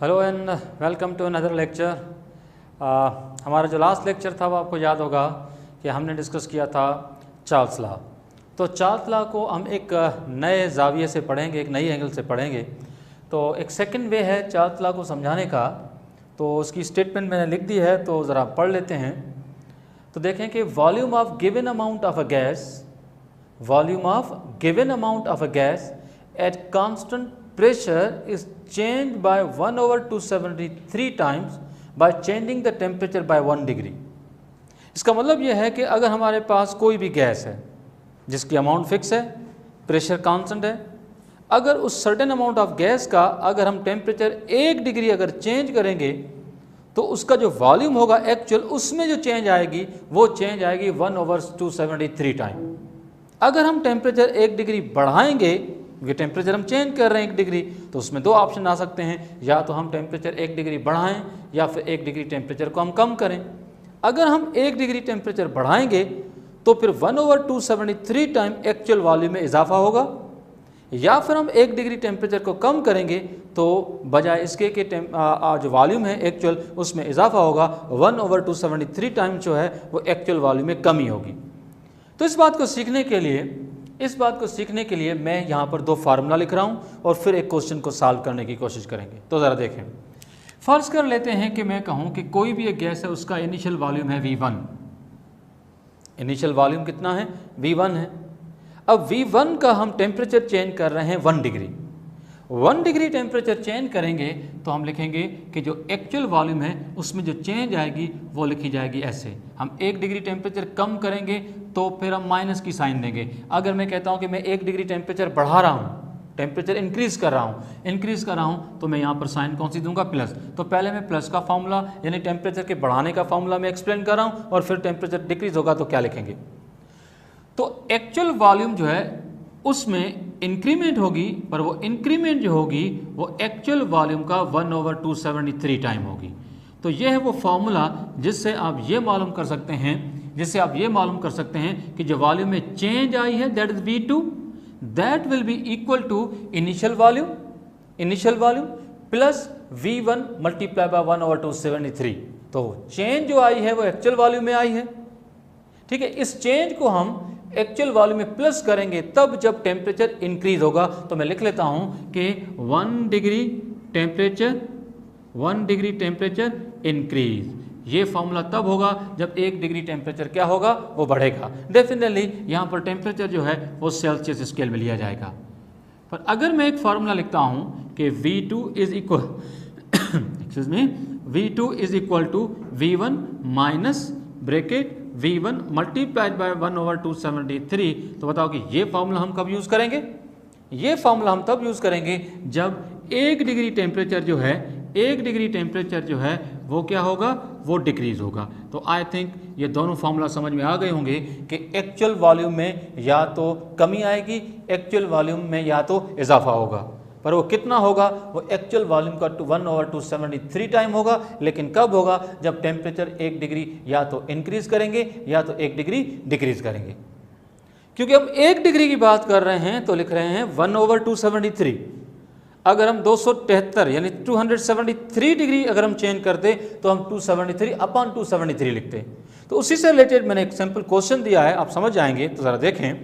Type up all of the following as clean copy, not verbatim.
Hello and welcome to another lecture. हमारा जो last lecture था वो आपको याद होगा कि हमने डिस्कस किया था चार्ल्स लॉ। तो चार्ल्स लॉ को हम एक नए जाविये से पढ़ेंगे, एक नई एंगल से पढ़ेंगे। तो एक सेकंड वे है चार्ल्स लॉ को समझाने का, तो उसकी स्टेटमेंट मैंने लिख दी है, तो ज़रा पढ़ लेते हैं। तो देखें कि volume of given amount of a gas, volume of given amount of a gas at constant pressure is changed by 1/273 times by changing the temperature by 1 degree। इसका मतलब यह है कि अगर हमारे पास कोई भी गैस है जिसकी अमाउंट फिक्स है, प्रेशर कांस्टेंट है, अगर उस सर्टेन अमाउंट ऑफ गैस का अगर हम टेम्परेचर 1 डिग्री अगर चेंज करेंगे तो उसका जो वॉल्यूम होगा एक्चुअल, उसमें जो चेंज आएगी वो चेंज आएगी 1/273 टाइम। अगर हम टेम्परेचर 1 डिग्री बढ़ाएंगे, ये टेम्परेचर हम चेंज कर रहे हैं 1 डिग्री, तो उसमें दो ऑप्शन आ सकते हैं, या तो हम टेम्परेचर 1 डिग्री बढ़ाएं या फिर 1 डिग्री टेम्परेचर को हम कम करें। अगर हम 1 डिग्री टेम्परेचर बढ़ाएंगे तो फिर 1/273 टाइम एक्चुअल वॉल्यूम में इजाफा होगा, या फिर हम 1 डिग्री टेम्परेचर को कम करेंगे तो बजाय इसके कि जो वॉल्यूम है एक्चुअल उसमें इजाफा होगा, 1/273 टाइम जो है वो एक्चुअल वॉल्यूम में कमी होगी। तो इस बात को सीखने के लिए मैं यहाँ पर दो फार्मूला लिख रहा हूँ और फिर एक क्वेश्चन को सॉल्व करने की कोशिश करेंगे। तो ज़रा देखें, फर्ज कर लेते हैं कि मैं कहूँ कि कोई भी एक गैस है, उसका इनिशियल वॉल्यूम है V1। इनिशियल वॉल्यूम कितना है? V1 है। अब V1 का हम टेम्परेचर चेंज कर रहे हैं 1 डिग्री। 1 डिग्री टेम्परेचर चेंज करेंगे तो हम लिखेंगे कि जो एक्चुअल वॉल्यूम है उसमें जो चेंज आएगी वो लिखी जाएगी ऐसे। हम 1 डिग्री टेम्परेचर कम करेंगे तो फिर हम माइनस की साइन देंगे। अगर मैं कहता हूँ कि मैं 1 डिग्री टेम्परेचर बढ़ा रहा हूँ, टेम्परेचर इंक्रीज़ कर रहा हूँ, तो मैं यहाँ पर साइन कौन सी दूंगा? प्लस। तो पहले मैं प्लस का फॉर्मूला यानी टेम्परेचर के बढ़ाने का फॉर्मूला मैं एक्सप्लेन कर रहा हूँ, और फिर टेम्परेचर डिक्रीज होगा तो क्या लिखेंगे। तो एक्चुअल वॉल्यूम जो है उसमें इंक्रीमेंट होगी, पर वो इंक्रीमेंट जो होगी वो एक्चुअल वॉल्यूम का 1/273 टाइम होगी। तो ये है वो फॉर्मूला जिससे आप ये मालूम कर सकते हैं कि जो वॉल्यूम में चेंज आई है that is V2, that will be equal to initial volume plus V1 multiply by 1/273। तो चेंज जो आई है वो एक्चुअल वॉल्यूम में आई है, ठीक है। इस चेंज को हम एक्चुअल वॉल्यूम में प्लस करेंगे तब जब टेम्परेचर इंक्रीज होगा। तो मैं लिख लेता हूं कि 1 डिग्री टेम्परेचर इंक्रीज। ये फॉर्मूला तब होगा जब 1 डिग्री टेम्परेचर क्या होगा? वो बढ़ेगा। डेफिनेटली यहाँ पर टेम्परेचर जो है वो सेल्सियस स्केल में लिया जाएगा। पर अगर मैं एक फार्मूला लिखता हूँ कि V2 is equal to V1 minus bracket V1 multiplied by 1/273। तो बताओ कि ये फार्मूला हम कब यूज़ करेंगे? ये फार्मूला हम तब यूज़ करेंगे जब 1 डिग्री टेम्परेचर जो है वो क्या होगा? वो डिक्रीज होगा। तो आई थिंक ये दोनों फार्मूला समझ में आ गए होंगे कि एक्चुअल वॉल्यूम में या तो कमी आएगी, एक्चुअल वॉल्यूम में या तो इजाफा होगा। पर वो कितना होगा? वो एक्चुअल वॉल्यूम का 1/273 टाइम होगा। लेकिन कब होगा? जब टेम्परेचर 1 डिग्री या तो इंक्रीज करेंगे या तो 1 डिग्री डिक्रीज करेंगे। क्योंकि हम 1 डिग्री की बात कर रहे हैं तो लिख रहे हैं 1/273। अगर हम 273 यानी 273 डिग्री अगर हम चेंज करते तो हम 273/273 लिखते। तो उसी से रिलेटेड मैंने एक सिंपल क्वेश्चन दिया है, आप समझ जाएंगे। तो ज़रा देखें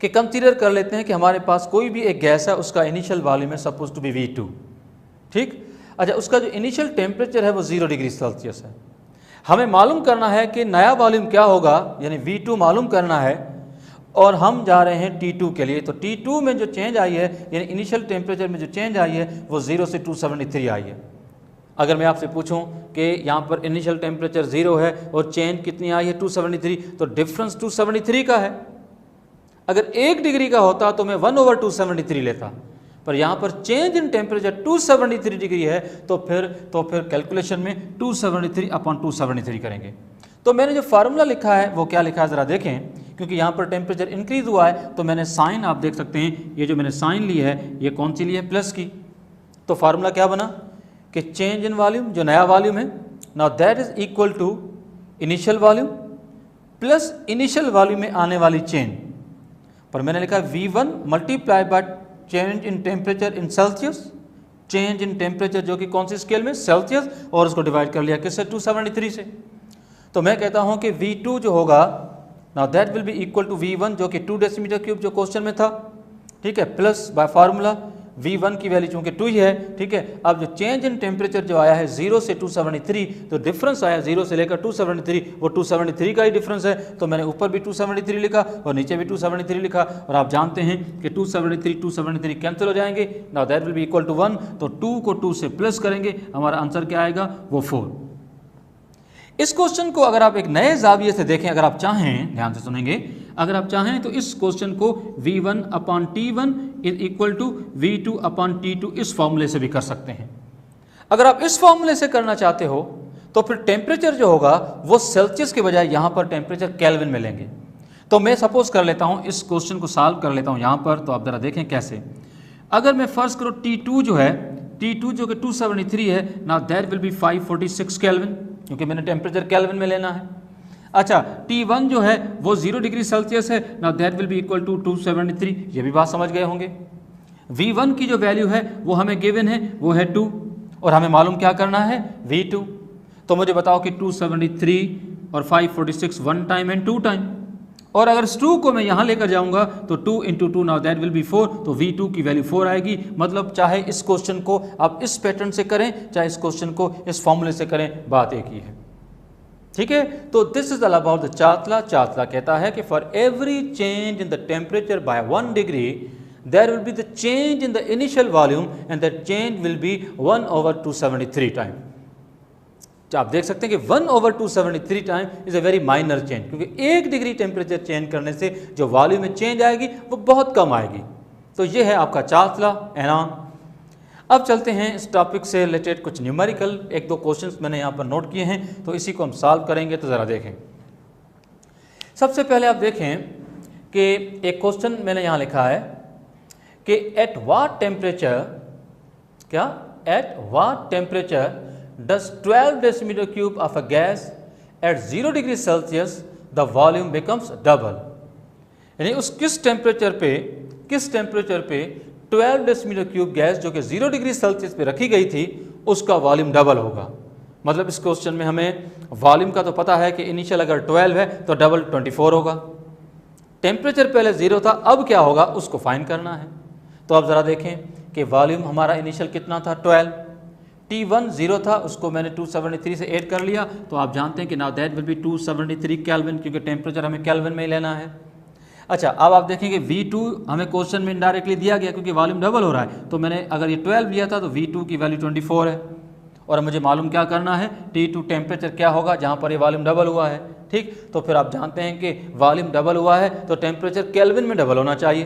कि कंसीडर कर लेते हैं कि हमारे पास कोई भी एक गैस है, उसका इनिशियल वॉल्यूम है सपोज टू बी V2, ठीक। अच्छा, उसका जो इनिशियल टेम्परेचर है वो 0 डिग्री सेल्सियस है। हमें मालूम करना है कि नया वॉल्यूम क्या होगा, यानी V2 मालूम करना है, और हम जा रहे हैं T2 के लिए। तो T2 में जो चेंज आई है यानी इनिशियल टेम्परेचर में जो चेंज आई है वो 0 से 273 आई है। अगर मैं आपसे पूछूं कि यहाँ पर इनिशियल टेम्परेचर 0 है और चेंज कितनी आई है 273, तो डिफरेंस 273 का है। अगर 1 डिग्री का होता तो मैं 1/273 लेता, पर यहाँ पर चेंज इन टेम्परेचर 273 डिग्री है, तो फिर कैलकुलेशन में 273/273 करेंगे। तो मैंने जो फार्मूला लिखा है वो क्या लिखा है ज़रा देखें। क्योंकि यहाँ पर टेम्परेचर इंक्रीज हुआ है तो मैंने साइन, आप देख सकते हैं ये जो मैंने साइन ली है ये कौन सी ली है? प्लस की। तो फार्मूला क्या बना कि चेंज इन वॉल्यूम, जो नया वॉल्यूम है, now that is equal to initial volume plus initial volume में आने वाली चेंज। पर मैंने लिखा V1 multiply by change in temperature in Celsius change in temperature जो कि कौन सी स्केल में, सेल्सियस, और उसको डिवाइड कर लिया किससे, 273 से। तो मैं कहता हूं कि V2 जो होगा, now that will be equal to V1 जो कि 2 डेसीमीटर क्यूब जो क्वेश्चन में था, ठीक है, प्लस बाय फार्मूला V1 की वैल्यू चूंकि 2 ही है, ठीक है। अब जो चेंज इन टेम्परेचर जो आया है 0 से 273, तो डिफरेंस आया 0 से लेकर 273, वो 273 का ही डिफरेंस है, तो मैंने ऊपर भी 273 लिखा और नीचे भी 273 लिखा। और आप जानते हैं कि 273 कैंसिल हो जाएंगे, now that will be equal to 1, तो 2 को 2 से प्लस करेंगे, हमारा आंसर क्या आएगा, वो 4। इस क्वेश्चन को अगर आप एक नए जाविये से देखें, अगर आप चाहें, ध्यान से सुनेंगे, अगर आप चाहें तो इस क्वेश्चन को V1/T1 is equal to V2/T2 इस फॉर्मूले से भी कर सकते हैं। अगर आप इस फॉर्मूले से करना चाहते हो तो फिर टेम्परेचर जो होगा वो सेल्सियस के बजाय यहाँ पर टेम्परेचर केल्विन में लेंगे। तो मैं सपोज कर लेता हूँ, इस क्वेश्चन को सॉल्व कर लेता हूँ यहाँ पर, तो आप ज़रा देखें कैसे। अगर मैं फर्स्ट करो T2 जो है, T2 जो कि 273 है, now that will be 546 kelvin, क्योंकि मैंने टेम्परेचर केल्विन में लेना है। अच्छा, T1 जो है वो 0 डिग्री सेल्सियस है, now that will be equal to 273, ये भी बात समझ गए होंगे। V1 की जो वैल्यू है वो हमें गिवन है, वो है 2, और हमें मालूम क्या करना है, V2। तो मुझे बताओ कि 273 और 546 1 टाइम एंड 2 टाइम, और अगर इस 2 को मैं यहाँ लेकर जाऊँगा तो 2 × 2 नाउ दैट विल बी 4, तो V2 की वैल्यू 4 आएगी। मतलब चाहे इस क्वेश्चन को आप इस पैटर्न से करें, चाहे इस क्वेश्चन को इस फॉर्मूले से करें, बात एक ही है, ठीक है। तो this is all about the Charles law. Charles law कहता है कि for every change in the temperature by 1 degree there will be the change in the initial volume and that change will be 1/273 time. आप देख सकते हैं कि 1/273 time is a very minor change, क्योंकि 1 degree temperature change करने से जो volume में चेंज आएगी वो बहुत कम आएगी। तो ये है आपका चार्ल्स लॉ एनॉन। अब चलते हैं इस टॉपिक से रिलेटेड कुछ न्यूमेरिकल 1-2 क्वेश्चंस मैंने यहाँ पर नोट किए हैं, तो इसी को हम सॉल्व करेंगे। तो ज़रा देखें, सबसे पहले आप देखें कि एक क्वेश्चन मैंने यहाँ लिखा है कि एट व्हाट टेम्परेचर, क्या, at what temperature does 12 decimetre cube of a gas eight 0 degree Celsius the volume becomes double. यानी उस किस टेम्परेचर पे 12 डेसीमीटर क्यूब गैस जो कि 0 डिग्री सेल्सियस पे रखी गई थी उसका वॉल्यूम डबल होगा। मतलब इस क्वेश्चन में हमें वॉल्यूम का तो पता है कि इनिशियल अगर 12 है तो डबल 24 होगा। टेम्परेचर पहले 0 था, अब क्या होगा उसको फाइंड करना है। तो आप ज़रा देखें कि वॉल्यूम हमारा इनिशियल कितना था, 12, T1 0 था, उसको मैंने 273 से ऐड कर लिया, तो आप जानते हैं कि now that will be 273 kelvin, क्योंकि टेम्परेचर हमें केल्विन में ही लेना है। अच्छा, अब आप देखेंगे V2 हमें क्वेश्चन में इनडायरेक्टली दिया गया क्योंकि वॉल्यूम डबल हो रहा है, तो मैंने अगर ये 12 लिया था तो V2 की वैल्यू 24 है, और मुझे मालूम क्या करना है, T2 टेम्परेचर क्या होगा जहाँ पर ये वॉल्यूम डबल हुआ है, ठीक। तो फिर आप जानते हैं कि वॉल्यूम डबल हुआ है तो टेम्परेचर केल्विन में डबल होना चाहिए,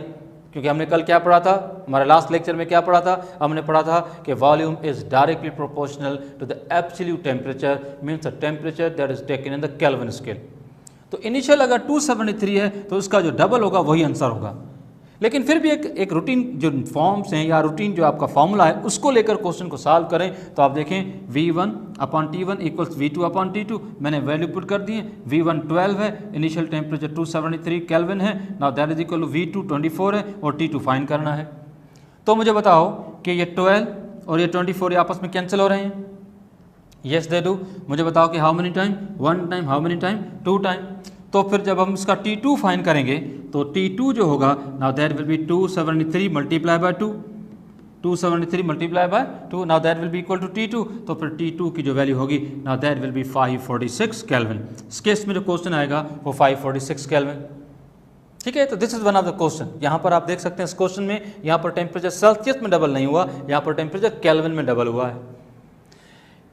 क्योंकि हमने कल क्या पढ़ा था, हमारे लास्ट लेक्चर में क्या पढ़ा था, हमने पढ़ा था कि volume is directly proportional to the absolute temperature, means the temperature that is taken in the Kelvin scale. तो इनिशियल अगर 273 है तो उसका जो डबल होगा वही आंसर होगा। लेकिन फिर भी एक रूटीन जो फॉर्म्स हैं या रूटीन जो आपका फॉर्मूला है उसको लेकर क्वेश्चन को सॉल्व करें। तो आप देखें V1/T1 इक्वल्स V2/T2, मैंने वैल्यू पुट कर दी है। V1 12 है, इनिशियल टेम्परेचर 273 केल्विन है, now that is equal to V2 24 है और T2 फाइंड करना है। तो मुझे बताओ कि ये 12 और ये 24 आपस में कैंसिल हो रहे हैं, यस दे डू। मुझे बताओ कि how many time, 1 time, how many time, 2 time. तो फिर जब हम इसका T2 फाइंड करेंगे तो T2 जो होगा, now that will be 273 multiply by 2, 273 multiply by 2, now that will be equal to T2। तो फिर T2 की जो वैल्यू होगी, now that will be 546 kelvin. इस केस में जो क्वेश्चन आएगा वो 546 केल्विन, ठीक है। तो this is one of the question. यहाँ पर आप देख सकते हैं इस क्वेश्चन में यहाँ पर टेम्परेचर सेल्सियस में डबल नहीं हुआ, यहाँ पर टेम्परेचर केल्विन में डबल हुआ है।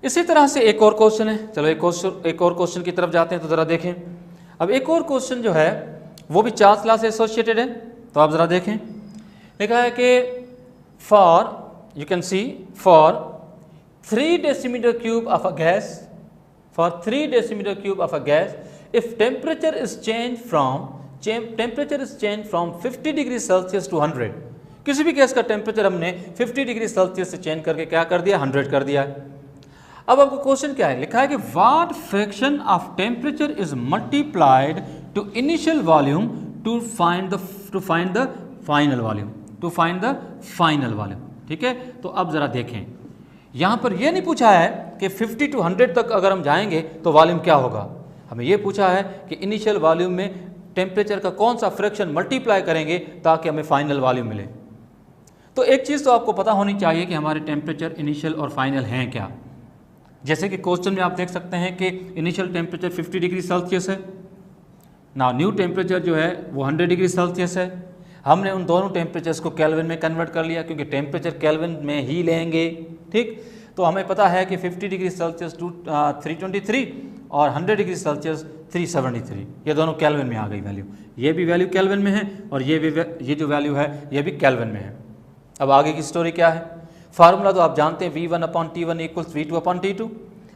इसी तरह से एक और क्वेश्चन है, चलो एक और क्वेश्चन की तरफ जाते हैं। तो ज़रा देखें, अब एक और क्वेश्चन जो है वो भी चार्ल्स लॉ से एसोसिएटेड है। तो आप ज़रा देखें, लिखा है कि for, you can see, for 3 decimetre cube of a gas, for 3 decimetre cube of a gas, if temperature is change from 50 degree Celsius to 100। किसी भी गैस का टेम्परेचर हमने 50 डिग्री सेल्सियस से चेंज करके क्या कर दिया, 100 कर दिया है। अब आपको क्वेश्चन क्या है, लिखा है कि what fraction of temperature is multiplied to initial volume to find the final volume, ठीक है। तो अब ज़रा देखें, यहाँ पर यह नहीं पूछा है कि 50 to 100 तक अगर हम जाएंगे तो वॉल्यूम क्या होगा, हमें यह पूछा है कि इनिशियल वॉल्यूम में टेम्परेचर का कौन सा फ्रैक्शन मल्टीप्लाई करेंगे ताकि हमें फाइनल वॉल्यूम मिले। तो एक चीज़ तो आपको पता होनी चाहिए कि हमारे टेम्परेचर इनिशियल और फाइनल हैं क्या। जैसे कि क्वेश्चन में आप देख सकते हैं कि इनिशियल टेम्परेचर 50 डिग्री सेल्सियस है, ना न्यू टेम्परेचर जो है वो 100 डिग्री सेल्सियस है। हमने उन दोनों टेम्परेचर्स को केल्विन में कन्वर्ट कर लिया क्योंकि टेम्परेचर केल्विन में ही लेंगे, ठीक। तो हमें पता है कि 50 डिग्री सेल्सियस 323 और 100 डिग्री सेल्सियस 373, ये दोनों केल्विन में आ गई वैल्यू। ये भी वैल्यू केल्विन में है और ये जो वैल्यू है ये भी केल्विन में है। अब आगे की स्टोरी क्या है, फार्मूला तो आप जानते हैं V1/T1 = V2/T2।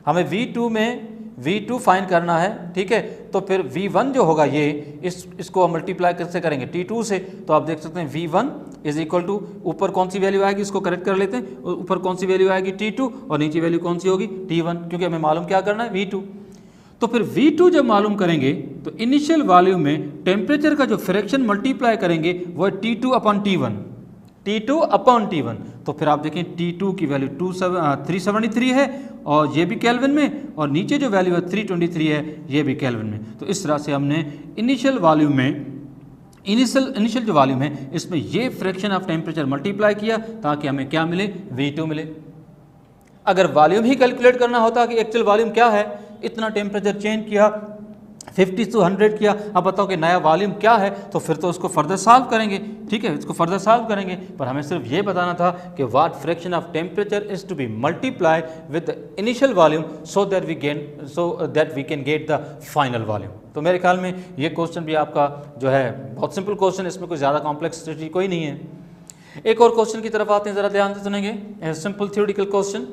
हमें V2 फाइंड करना है, ठीक है। तो फिर V1 जो होगा ये इसको हम मल्टीप्लाई कैसे करेंगे T2 से, तो आप देख सकते हैं V1 = ऊपर कौन सी वैल्यू आएगी, इसको करेक्ट कर लेते हैं, ऊपर कौन सी वैल्यू आएगी T2 और नीचे वैल्यू कौन सी होगी T1, क्योंकि हमें मालूम क्या करना है V2। तो फिर V2 जब मालूम करेंगे तो इनिशियल वॉल्यूम में टेम्परेचर का जो फ्रैक्शन मल्टीप्लाई करेंगे वो है T2/T1। तो फिर आप देखें T2 की वैल्यू 373 है और ये भी केल्विन में, और नीचे जो वैल्यू है 323 है ये भी केल्विन में। तो इस तरह से हमने इनिशियल वॉल्यूम में इनिशियल जो वॉल्यूम है इसमें ये फ्रैक्शन ऑफ टेम्परेचर मल्टीप्लाई किया ताकि हमें क्या मिले, V2 मिले। अगर वॉल्यूम ही कैलकुलेट करना होता कि एक्चुअल वॉल्यूम क्या है, इतना टेम्परेचर चेंज किया 50 to 100 किया, अब बताओ कि नया वॉल्यूम क्या है, तो फिर तो उसको फर्दर सॉल्व करेंगे, ठीक है, इसको फर्दर सॉल्व करेंगे। पर हमें सिर्फ ये बताना था कि what fraction of temperature is to be multiply with the initial volume so that we can get the final volume. तो मेरे ख्याल में ये क्वेश्चन भी आपका जो है बहुत सिंपल क्वेश्चन, इसमें कोई ज़्यादा कॉम्प्लेक्सिटी कोई नहीं है। एक और क्वेश्चन की तरफ आते हैं, ज़रा ध्यान से सुनेंगे। Simple theoretical question.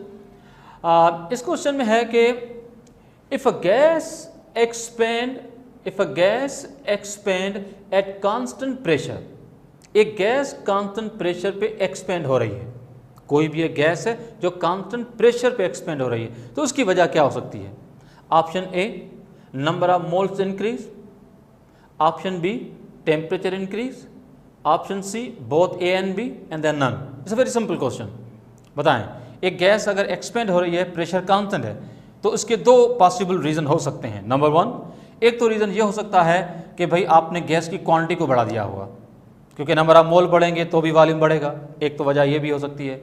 इस क्वेश्चन में है कि if a gas expand at constant pressure, एक गैस कांस्टेंट प्रेशर पे एक्सपेंड हो रही है, कोई भी एक गैस है जो कांस्टेंट प्रेशर पे एक्सपेंड हो रही है, तो उसकी वजह क्या हो सकती है। Option A number of moles increase, option B temperature increase, option C both A and B and then none. It's a very simple question. बताएं, एक गैस अगर एक्सपेंड हो रही है, प्रेशर कांस्टेंट है, तो इसके दो पॉसिबल रीज़न हो सकते हैं। नंबर 1, एक तो रीज़न ये हो सकता है कि भाई आपने गैस की क्वांटिटी को बढ़ा दिया होगा, क्योंकि नंबर ऑफ मोल बढ़ेंगे तो भी वॉल्यूम बढ़ेगा, एक तो वजह ये भी हो सकती है।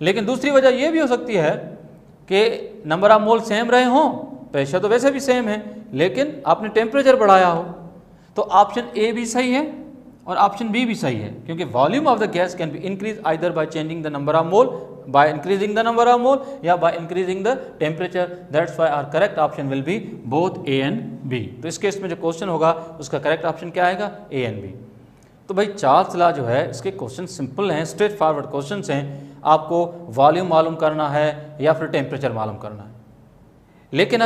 लेकिन दूसरी वजह ये भी हो सकती है कि नंबर ऑफ मोल सेम रहे हों, प्रेशर तो वैसे भी सेम है, लेकिन आपने टेम्परेचर बढ़ाया हो। तो ऑप्शन ए भी सही है और ऑप्शन बी भी सही है, क्योंकि volume of the gas can be increase either by changing the number of mole, by increasing the number of mole या by increasing the temperature। That's why our correct option will be both A and B। तो इस case में जो question होगा उसका correct option क्या आएगा, A and B। तो भाई चार्ल्स लॉ जो है इसके क्वेश्चन सिंपल हैं, स्ट्रेट फॉरवर्ड क्वेश्चन हैं। आपको वॉल्यूम मालूम करना है या फिर टेम्परेचर मालूम करना है। लेकिन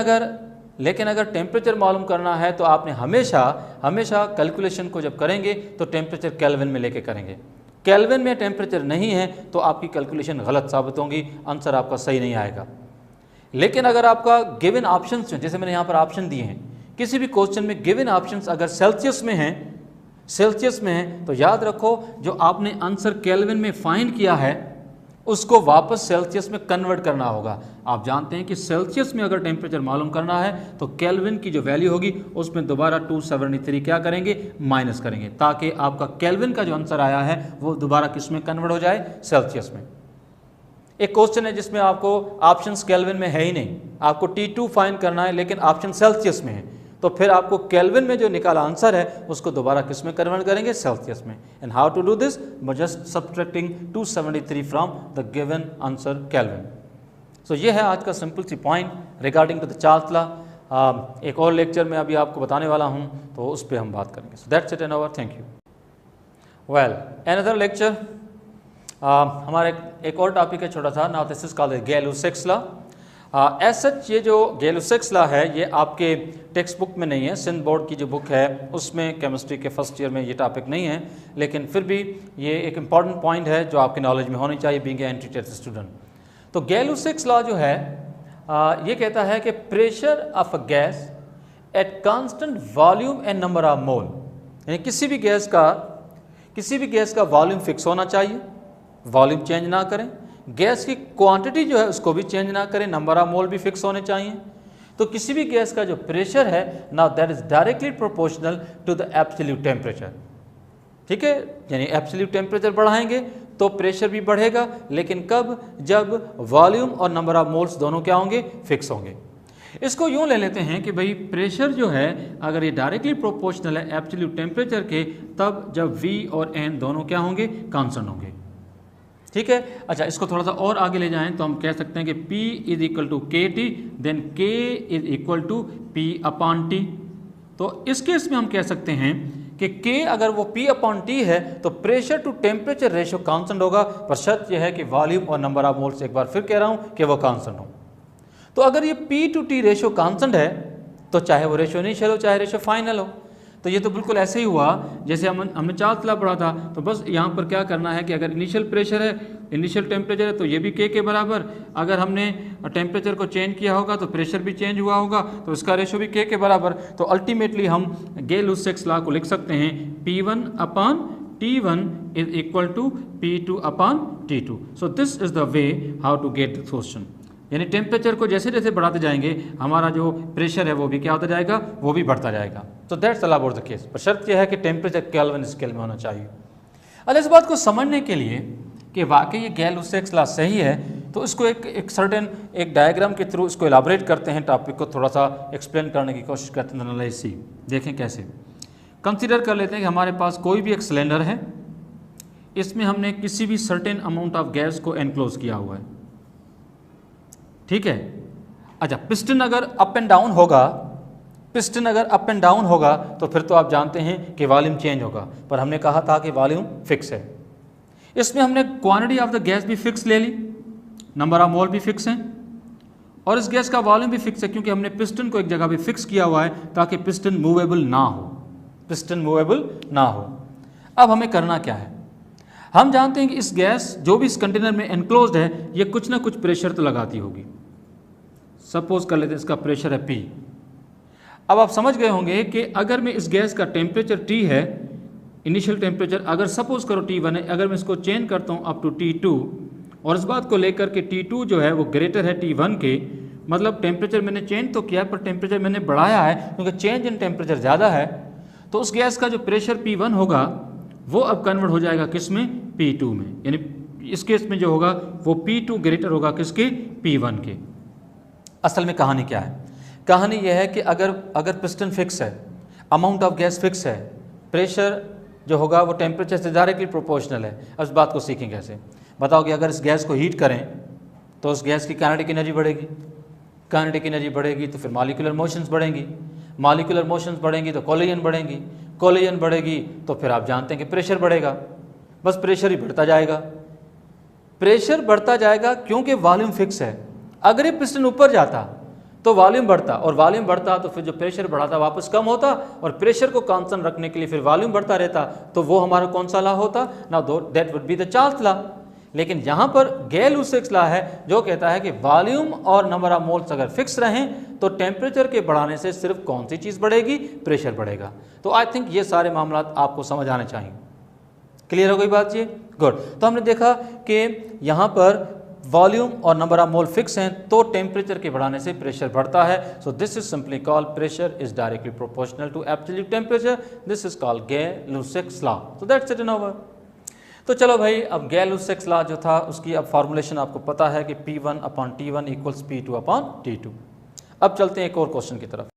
अगर टेम्परेचर मालूम करना है तो आपने हमेशा कैलकुलेशन को जब करेंगे तो टेम्परेचर केल्विन में लेके करेंगे। केल्विन में टेम्परेचर नहीं है तो आपकी कैलकुलेशन गलत साबित होंगी, आंसर आपका सही नहीं आएगा। लेकिन अगर आपका गिवन ऑप्शंस हैं, जैसे मैंने यहाँ पर ऑप्शन दिए हैं, किसी भी क्वेश्चन में गिवन ऑप्शंस अगर सेल्सियस में हैं तो याद रखो जो आपने आंसर केल्विन में फाइंड किया है उसको वापस सेल्सियस में कन्वर्ट करना होगा। आप जानते हैं कि सेल्सियस में अगर टेम्परेचर मालूम करना है तो केल्विन की जो वैल्यू होगी उसमें दोबारा 273 क्या करेंगे, माइनस करेंगे, ताकि आपका केल्विन का जो आंसर आया है वो दोबारा किस में कन्वर्ट हो जाए, सेल्सियस में। एक क्वेश्चन है जिसमें आपको ऑप्शंस केल्विन में है ही नहीं, आपको T2 फाइंड करना है लेकिन ऑप्शन सेल्सियस में है, तो फिर आपको केल्विन में जो निकाला आंसर है उसको दोबारा किस में कन्वर्ट करेंगे, सेल्सियस में। And how to do this, by just subtracting 273 from the given answer kelvin. So ये है आज का सिंपल सी point regarding to the Charles law. एक और लेक्चर में अभी आपको बताने वाला हूँ तो उस पर हम बात करेंगे। So that's it and over, thank you. Well, another lecture, हमारा एक और टॉपिक है छोटा सा। Now this is called Gay Lussac's law. As such ये जो गैलुसेक्स लॉ है ये आपके टेक्स्ट बुक में नहीं है, सिंध बोर्ड की जो बुक है उसमें केमिस्ट्री के फर्स्ट ईयर में ये टॉपिक नहीं है, लेकिन फिर भी ये एक इम्पॉर्टेंट पॉइंट है जो आपके नॉलेज में होनी चाहिए being a entry test student. तो गैलुसेक्स लॉ जो है ये कहता है कि pressure of a gas at constant volume and number of mole, यानी किसी भी गैस का वॉल्यूम फिक्स होना चाहिए, वॉल्यूम चेंज ना करें, गैस की क्वांटिटी जो है उसको भी चेंज ना करें, नंबर ऑफ मोल भी फिक्स होने चाहिए। तो किसी भी गैस का जो प्रेशर है now that is directly proportional to the absolute temperature. ठीक है, यानी एब्सोल्यूट टेम्परेचर बढ़ाएंगे तो प्रेशर भी बढ़ेगा, लेकिन कब? जब वॉल्यूम और नंबर ऑफ मोल्स दोनों क्या होंगे? फिक्स होंगे। इसको यूँ ले लेते हैं कि भाई प्रेशर जो है अगर ये डायरेक्टली प्रोपोर्शनल है एब्सोल्यूट टेम्परेचर के, तब जब V और N दोनों क्या होंगे? कांस्टेंट होंगे। ठीक है, अच्छा इसको थोड़ा सा और आगे ले जाएं तो हम कह सकते हैं कि P is equal to K T, then K is equal to P upon T. तो इस केस में हम कह सकते हैं कि K अगर वो P अपॉन टी है तो pressure to temperature ratio constant होगा, पर शर्त यह है कि वॉल्यूम और नंबर ऑफ मोल्स, एक बार फिर कह रहा हूँ कि वो कांस्टेंट हो। तो अगर ये P to T ratio constant है तो चाहे वो रेशियो इनिशियल हो चाहे रेशियो फाइनल हो। तो ये तो बिल्कुल ऐसे ही हुआ जैसे हमने चार्ल्स लॉ पढ़ा था। तो बस यहाँ पर क्या करना है कि अगर इनिशियल प्रेशर है, इनिशियल टेम्परेचर है, तो ये भी K के बराबर, अगर हमने टेम्परेचर को चेंज किया होगा तो प्रेशर भी चेंज हुआ होगा, तो इसका रेशियो भी K के बराबर। तो अल्टीमेटली हम गेल-लुसाक लॉ को लिख सकते हैं P1 upon T1 is equal to P2 upon T2। So this is the way how to get the question. यानी टेम्परेचर को जैसे जैसे बढ़ाते जाएंगे हमारा जो प्रेशर है वो भी क्या होता जाएगा? वो भी बढ़ता जाएगा। तो that's all about the case. पर शर्त यह है कि टेम्परेचर केल्विन स्केल में होना चाहिए। अब इस बात को समझने के लिए कि वाकई ये गेल-लुसाक लॉ सही है, तो इसको एक सर्टेन एक डायग्राम के थ्रू इसको एलाबोरेट करते हैं, टॉपिक को थोड़ा सा एक्सप्लेन करने की कोशिश करते हैं। एनालाइज सी देखें कैसे। कंसिडर कर लेते हैं कि हमारे पास कोई भी एक सिलेंडर है, इसमें हमने किसी भी सर्टेन अमाउंट ऑफ गैस को एनक्लोज किया हुआ है। ठीक है, अच्छा पिस्टन अगर अप एंड डाउन होगा, पिस्टन अगर अप एंड डाउन होगा तो फिर तो आप जानते हैं कि वॉल्यूम चेंज होगा, पर हमने कहा था कि वॉल्यूम फिक्स है। इसमें हमने क्वांटिटी ऑफ द गैस भी फिक्स ले ली, नंबर ऑफ मोल भी फिक्स हैं, और इस गैस का वॉल्यूम भी फिक्स है क्योंकि हमने पिस्टन को एक जगह पे फिक्स किया हुआ है ताकि पिस्टन मूवेबल ना हो, पिस्टन मूवेबल ना हो। अब हमें करना क्या है? हम जानते हैं कि इस गैस जो भी इस कंटेनर में एनक्लोज्ड है ये कुछ ना कुछ प्रेशर तो लगाती होगी। सपोज कर लेते हैं इसका प्रेशर है P। अब आप समझ गए होंगे कि अगर मैं इस गैस का टेम्परेचर T है, इनिशियल टेम्परेचर अगर सपोज करो T1 है, अगर मैं इसको चेंज करता हूँ अप टू T2 और इस बात को लेकर के T2 जो है वो ग्रेटर है T1 के, मतलब टेम्परेचर मैंने चेंज तो किया पर टेम्परेचर मैंने बढ़ाया है क्योंकि चेंज इन टेम्परेचर ज़्यादा है, तो उस गैस का जो प्रेशर P1 होगा वो अब कन्वर्ट हो जाएगा किस में? P2 में। यानी इस केस में जो होगा वो P2 ग्रेटर होगा किसके? P1 के। असल में कहानी क्या है? कहानी यह है कि अगर पिस्टन फिक्स है, अमाउंट ऑफ गैस फिक्स है, प्रेशर जो होगा वो टेम्परेचर से डायरेक्टली प्रोपोर्शनल है। अब इस बात को सीखें कैसे? बताओ कि अगर इस गैस को हीट करें तो उस गैस की काइनेटिक एनर्जी बढ़ेगी, काइनेटिक एनर्जी बढ़ेगी तो फिर मॉलिक्यूलर मोशंस बढ़ेंगी, मॉलिक्यूलर मोशंस बढ़ेंगी तो कोलिजन बढ़ेंगी, कोलिजन बढ़ेगी तो फिर आप जानते हैं कि प्रेशर बढ़ेगा। बस प्रेशर ही बढ़ता जाएगा, प्रेशर बढ़ता जाएगा क्योंकि वॉल्यूम फिक्स है। अगर ये पिस्टन ऊपर जाता तो वॉल्यूम बढ़ता, और वॉल्यूम बढ़ता तो फिर जो प्रेशर बढ़ाता वापस कम होता, और प्रेशर को कांस्टेंट रखने के लिए फिर वॉल्यूम बढ़ता रहता, तो वो हमारा कौन सा लॉ होता? Now that would be the Charles law. लेकिन यहाँ पर गेल-लुसाक लॉ है जो कहता है कि वॉल्यूम और नंबर ऑफ मोल्स अगर फिक्स रहें तो टेम्परेचर के बढ़ाने से सिर्फ कौन सी चीज़ बढ़ेगी? प्रेशर बढ़ेगा। तो आई थिंक ये सारे मामला आपको समझ आने चाहिए। क्लियर हो गई बात? ये गुड। तो हमने देखा कि यहाँ पर वॉल्यूम और नंबर ऑफ मोल फिक्स हैं तो टेम्परेचर के बढ़ाने से प्रेशर बढ़ता है। So this is simply called pressure is directly proportional to absolute temperature. This is called Gay Lussac law. So that's it in over. तो चलो भाई, अब गेल-लुसाक लॉ जो था उसकी अब फॉर्मूलेशन आपको पता है कि P1 upon T1 equals P2 upon T2। अब चलते हैं एक और क्वेश्चन की तरफ।